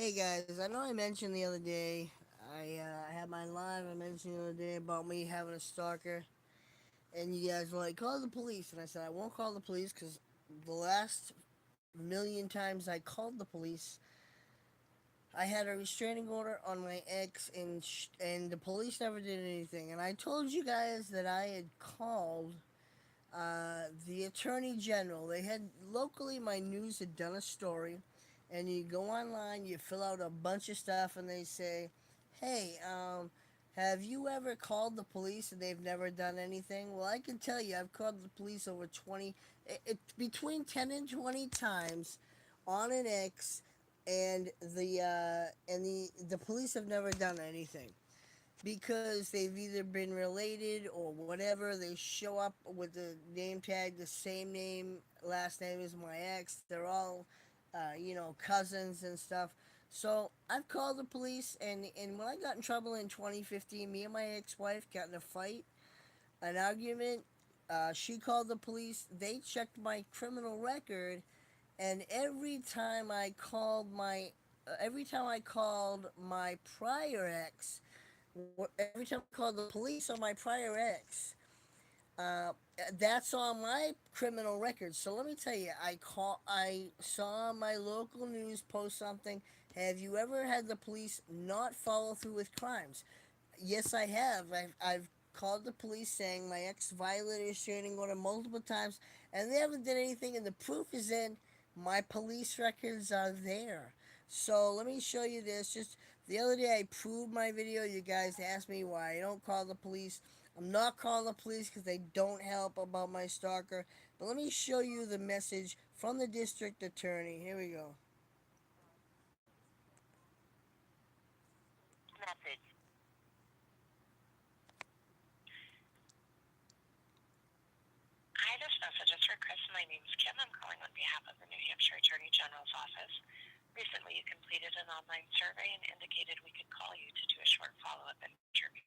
Hey guys, I know I mentioned the other day, I had my live, I mentioned the other day about me having a stalker, and you guys were like, call the police. And I said, I won't call the police because the last million times I called the police, I had a restraining order on my ex, and the police never did anything. And I told you guys that I had called the attorney general. They had locally, my news had done a story, and you go online, you fill out a bunch of stuff, and they say, "Hey, have you ever called the police and they've never done anything?" Well, I can tell you, I've called the police over 20, between 10 and 20 times on an X, and the police have never done anything because they've either been related or whatever. They show up with the name tag, the same name, last name as my ex. They're all, cousins and stuff. So I've called the police, and when I got in trouble in 2015, me and my ex-wife got in a fight, an argument. She called the police. They checked my criminal record, and every time I called my prior ex, every time I called the police on my prior ex, uh, that's on my criminal record. So let me tell you, I saw my local news post something. Have you ever had the police not follow through with crimes? Yes, I have. I've called the police saying my ex violated a restraining order multiple times, and they haven't done anything. And the proof is in my police records are there. So let me show you this. Just the other day, I proved my video. You guys asked me why I don't call the police. I'm not calling the police because they don't help about my stalker. But let me show you the message from the district attorney. Here we go. Message. Hi, this message is for Chris. My name is Kim. I'm calling on behalf of the New Hampshire Attorney General's office. Recently, you completed an online survey and indicated we could call you to do a short follow-up interview.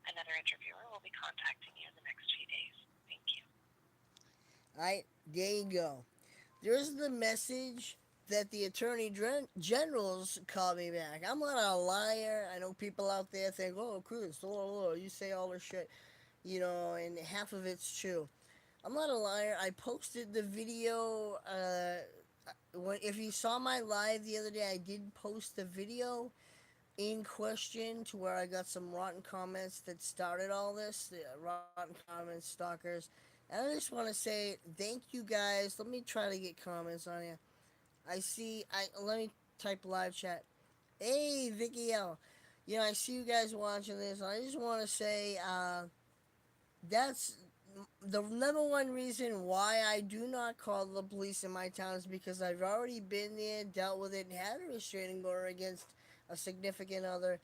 Another interviewer will be contacting you in the next few days. Thank you. All right, there you go. There's the message that the attorney generals called me back. I'm not a liar. I know people out there think, "Oh, Chris, you say all this shit," and half of it's true. I'm not a liar. I posted the video. If you saw my live the other day, I did post the video in question to where I got some rotten comments that started all this. The rotten comments, stalkers. And I just want to say thank you guys. Let me try to get comments on here. Let me type live chat. Hey, Vicky L. I see you guys watching this. I just want to say that's the number one reason why I do not call the police in my town is because I've already been there, dealt with it, and had a restraining order against a significant other,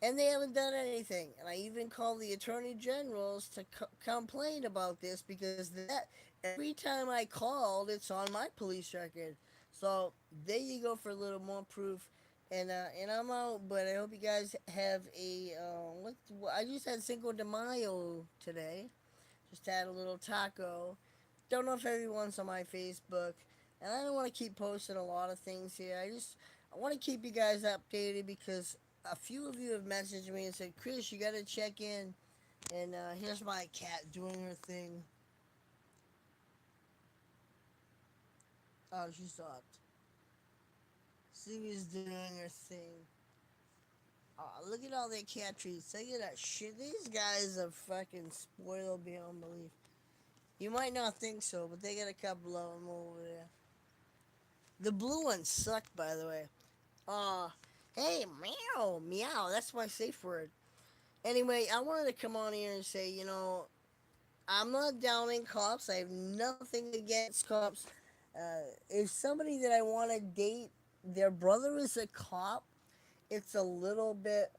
and they haven't done anything. And I even called the attorney generals to complain about this because that every time I called, it's on my police record. So there you go for a little more proof. And I'm out, but I hope you guys have a I just had Cinco de Mayo today. Just had a little taco. Don't know if everyone's on my Facebook, and I don't want to keep posting a lot of things here. I want to keep you guys updated because a few of you have messaged me and said, "Chris, you got to check in." And here's my cat doing her thing. Oh, she stopped. She was doing her thing. Oh, look at all their cat treats. Look at that shit. These guys are fucking spoiled beyond belief. You might not think so, but they got a couple of them over there. The blue ones suck, by the way. Uh, hey, meow, meow. That's my safe word. Anyway, I wanted to come on here and say, I'm not downing cops. I have nothing against cops. If somebody that I want to date, their brother is a cop, it's a little bit,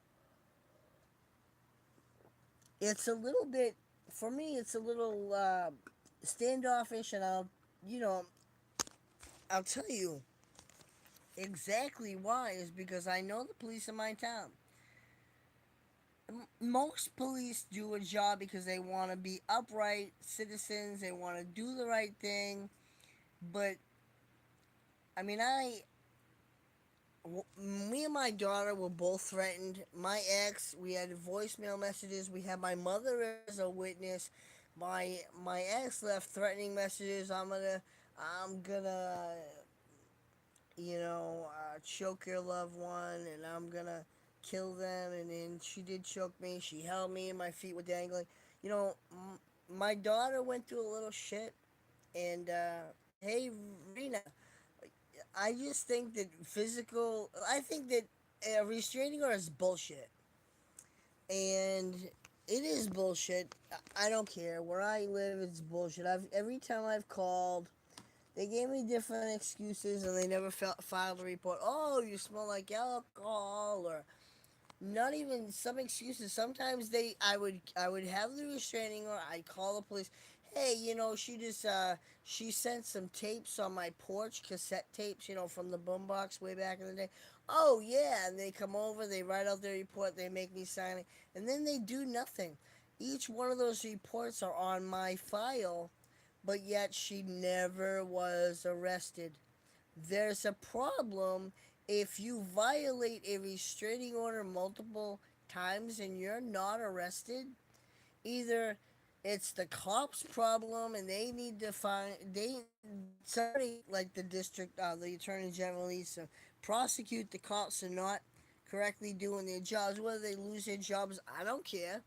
it's a little bit, for me, it's a little standoffish, and you know, I'll tell you exactly why is because I know the police in my town. Most police do a job because they want to be upright citizens, they want to do the right thing. But I mean, Me and my daughter were both threatened. My ex, we had voicemail messages. We had my mother as a witness. My ex left threatening messages. I'm gonna choke your loved one, and I'm gonna kill them. And then she did choke me. She held me, and my feet were dangling. You know, my daughter went through a little shit. And hey, Rena, I just think that physical. I think that a restraining order is bullshit, and it is bullshit. I don't care where I live. It's bullshit. Every time I've called, they gave me different excuses, and they never filed a report. Oh, you smell like alcohol, or not even some excuses. Sometimes I would have the restraining order. I'd call the police. Hey, she sent some tapes on my porch, cassette tapes, from the boombox way back in the day. Oh yeah, and they come over, they write out their report, they make me sign it, and then they do nothing. Each one of those reports are on my file, but yet she never was arrested. There's a problem if you violate a restraining order multiple times and you're not arrested. Either it's the cops' problem and they need to find somebody like the attorney general needs to prosecute the cops for not correctly doing their jobs. Whether they lose their jobs, I don't care,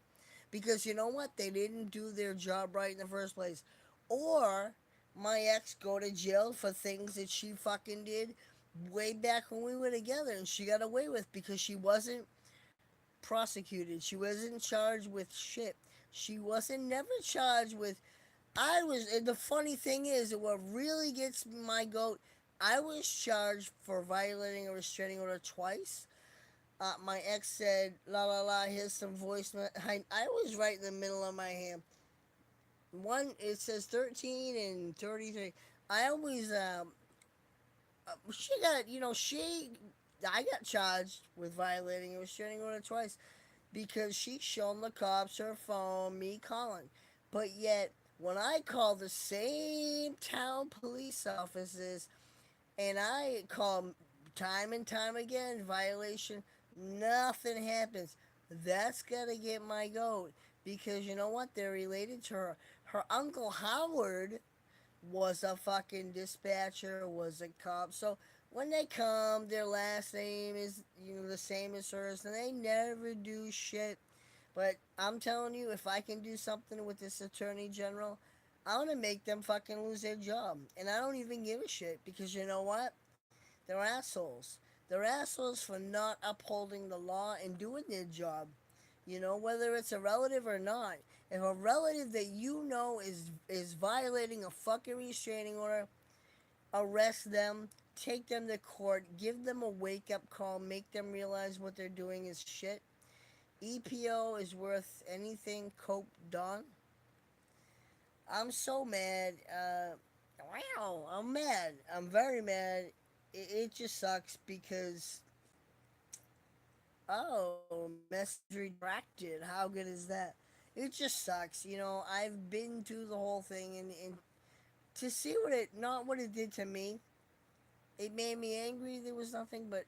because you know what? They didn't do their job right in the first place. Or my ex go to jail for things that she fucking did way back when we were together and she got away with because she wasn't prosecuted. She wasn't charged with shit. She wasn't never charged with. I was. And the funny thing is, that what really gets my goat, I was charged for violating a restraining order twice. My ex said, "La la la." Here's some voicemail. I was right in the middle of my hand. One, it says 13 and 33. I always she got you know she I got charged with violating a restraining order twice because she shown the cops her phone, me calling. But yet, when I call the same town police offices and I call time and time again, violation, nothing happens. That's gonna get my goat because you know what? They're related to her. Her uncle Howard was a fucking dispatcher, was a cop. So when they come, their last name is the same as hers, and they never do shit. But I'm telling you, if I can do something with this attorney general, I'm gonna make them fucking lose their job, and I don't even give a shit because you know what? They're assholes. They're assholes for not upholding the law and doing their job. Whether it's a relative or not. If a relative that you know is violating a fucking restraining order, arrest them, take them to court, give them a wake up call, make them realize what they're doing is shit. EPO is worth anything Cope done. I'm so mad. Wow, I'm mad. I'm very mad. It just sucks because message retracted. How good is that? It just sucks. I've been through the whole thing, and to see not what it did to me, it made me angry. There was nothing, but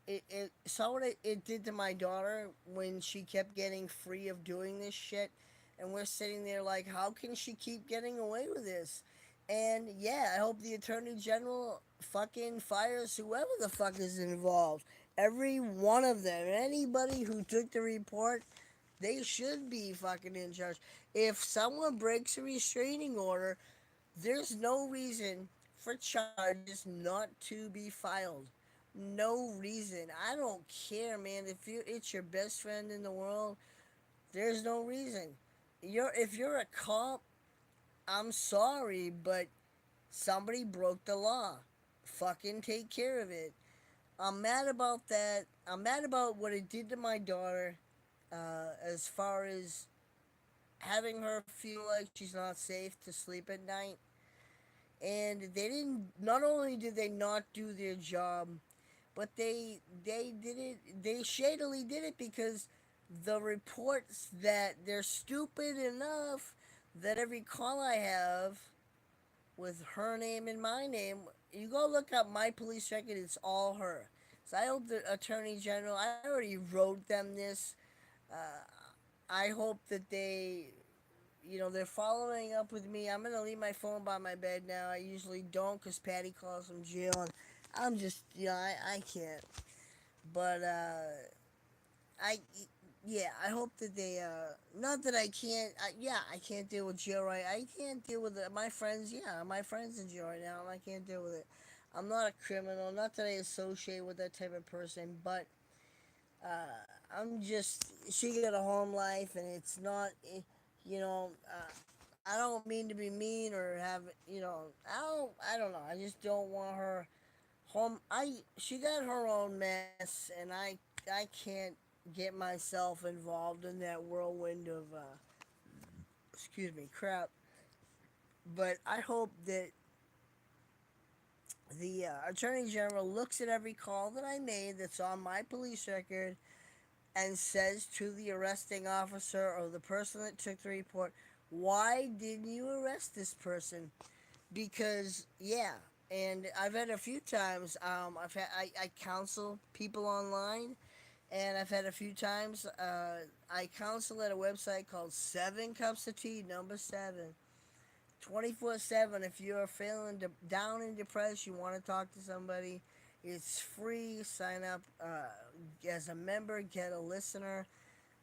it saw what it did to my daughter when she kept getting free of doing this shit. And we're sitting there like, how can she keep getting away with this? And yeah, I hope the attorney general fucking fires whoever the fuck is involved. Every one of them. Anybody who took the report, they should be fucking in charge. If someone breaks a restraining order, there's no reason for charges not to be filed. No reason. I don't care, man. It's your best friend in the world, there's no reason. If you're a cop, I'm sorry, but somebody broke the law. Fucking take care of it. I'm mad about that. I'm mad about what it did to my daughter, as far as having her feel like she's not safe to sleep at night. And they didn't. Not only did they not do their job, but they did it. They shadily did it because the reports that they're stupid enough that every call I have with her name and my name, you go look up my police record. It's all her. So I hope the Attorney General, I already wrote them this. Uh, I hope that they're following up with me. I'm gonna leave my phone by my bed now. I usually don't because Patty calls from jail, and I'm just, I can't. But I, yeah, I hope that not that I can't. Yeah, I can't deal with jail right. I can't deal with it. My friends. Yeah, my friends in jail right now, and I can't deal with it. I'm not a criminal. Not that I associate with that type of person, but I'm just. She got a home life, and it's not. You know, I don't mean to be mean or have. I don't know. I just don't want her home. She got her own mess, and I can't get myself involved in that whirlwind of excuse me, crap. But I hope that the attorney general looks at every call that I made that's on my police record and says to the arresting officer or the person that took the report, why didn't you arrest this person? Because yeah, and I've had a few times. I counsel people online, and I've had a few times. I counsel at a website called Seven Cups of Tea, number seven. 24/7. If you're feeling down and depressed, you want to talk to somebody, it's free. Sign up as a member, get a listener.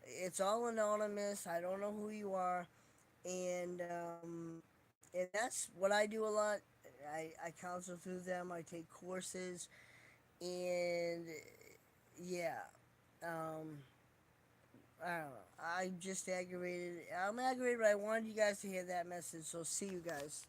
It's all anonymous. I don't know who you are, and that's what I do a lot. I counsel through them. I take courses, and yeah, um, I don't know. I'm just aggravated. I'm aggravated, but I wanted you guys to hear that message. So see you guys.